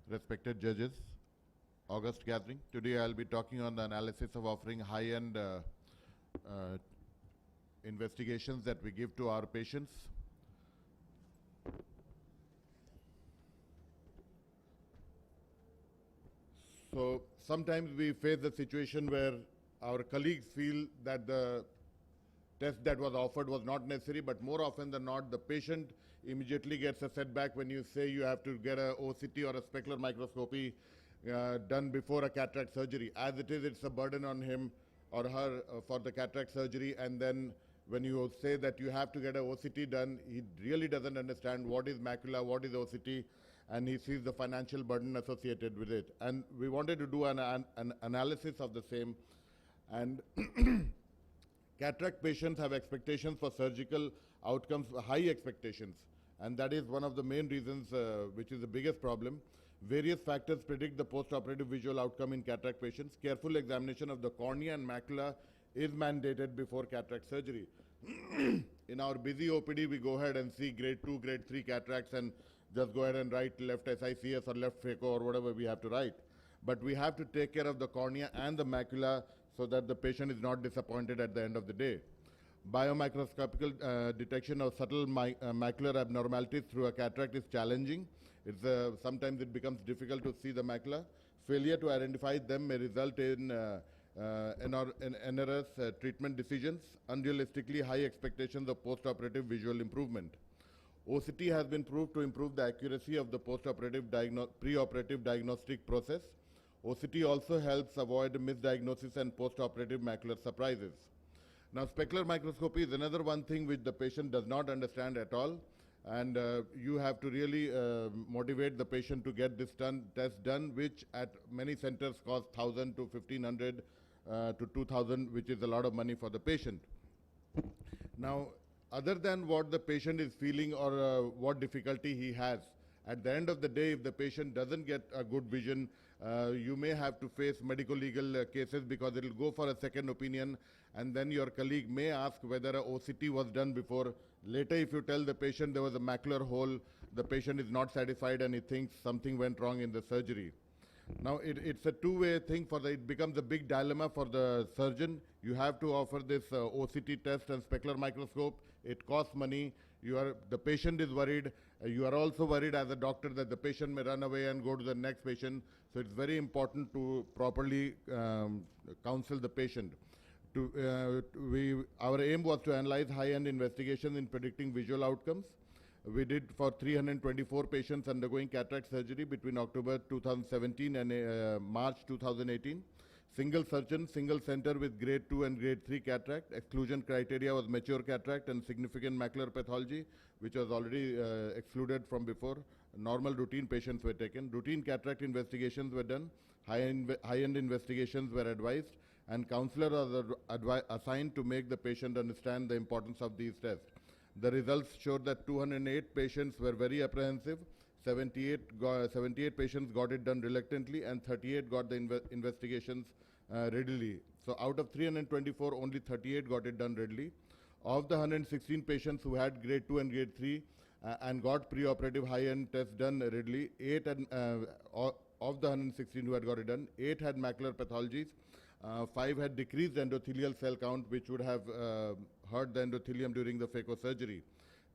respected judges, August gathering. Today I'll be talking on the analysis of offering high-end investigations that we give to our patients. So sometimes we face the situation where our colleagues feel that the test that was offered was not necessary, but more often than not, the patient immediately gets a setback when you say you have to get a OCT or a specular microscopy done before a cataract surgery. As it is, it's a burden on him or her for the cataract surgery, and then when you say that you have to get a OCT done, he really doesn't understand what is macula, what is OCT, and he sees the financial burden associated with it. And we wanted to do an analysis of the same. And cataract patients have expectations for surgical outcomes, high expectations, and that is one of the main reasons which is the biggest problem. Various factors predict the post-operative visual outcome in cataract patients. Careful examination of the cornea and macula is mandated before cataract surgery. In our busy OPD, we go ahead and see grade 2, grade 3 cataracts and just go ahead and write left SICS or left phaco or whatever we have to write. But we have to take care of the cornea and the macula so that the patient is not disappointed at the end of the day. Biomicroscopical detection of subtle macular abnormalities through a cataract is challenging. Sometimes it becomes difficult to see the macula. Failure to identify them may result in erroneous treatment decisions, unrealistically high expectations of post-operative visual improvement. OCT has been proved to improve the accuracy of the pre-operative diagnostic process. OCT also helps avoid misdiagnosis and post-operative macular surprises. Now, specular microscopy is another one thing which the patient does not understand at all, and you have to really motivate the patient to get this test done, which at many centers costs 1,000 to 1,500 to 2,000, which is a lot of money for the patient. Now, other than what the patient is feeling or what difficulty he has, at the end of the day, if the patient doesn't get a good vision, you may have to face medico-legal cases because it will go for a second opinion, and then your colleague may ask whether a OCT was done before. Later, if you tell the patient there was a macular hole, the patient is not satisfied and he thinks something went wrong in the surgery. Now, it's a two-way thing. It becomes a big dilemma for the surgeon. You have to offer this OCT test and specular microscope. It costs money. The patient is worried. You are also worried as a doctor that the patient may run away and go to the next patient. So it's very important to properly counsel the patient. Our aim was to analyze high-end investigations in predicting visual outcomes. We did for 324 patients undergoing cataract surgery between October 2017 and March 2018. Single surgeon, single center with grade 2 and grade 3 cataract. Exclusion criteria was mature cataract and significant macular pathology, which was already excluded from before. Normal routine patients were taken. Routine cataract investigations were done. High-end investigations were advised, and counselors are assigned to make the patient understand the importance of these tests. The results showed that 208 patients were very apprehensive, 78 patients got it done reluctantly, and 38 got the investigations readily. So out of 324, only 38 got it done readily. Of the 116 patients who had grade 2 and grade 3 and got pre-operative high-end tests done readily, of the 116 who had got it done, 8 had macular pathologies, 5 had decreased endothelial cell count, which would have hurt the endothelium during the phaco surgery.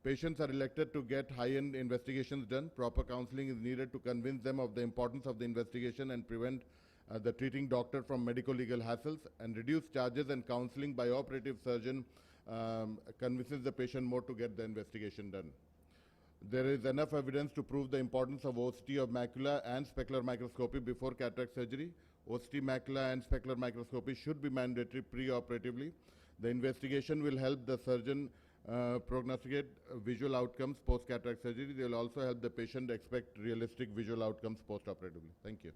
Patients are elected to get high-end investigations done. Proper counseling is needed to convince them of the importance of the investigation and prevent the treating doctor from medico-legal hassles, and reduce charges and counseling by operative surgeon convinces the patient more to get the investigation done. There is enough evidence to prove the importance of OCT of macula and specular microscopy before cataract surgery. OCT macula and specular microscopy should be mandatory pre-operatively. The investigation will help the surgeon prognosticate visual outcomes post-cataract surgery. They will also help the patient expect realistic visual outcomes post-operatively. Thank you.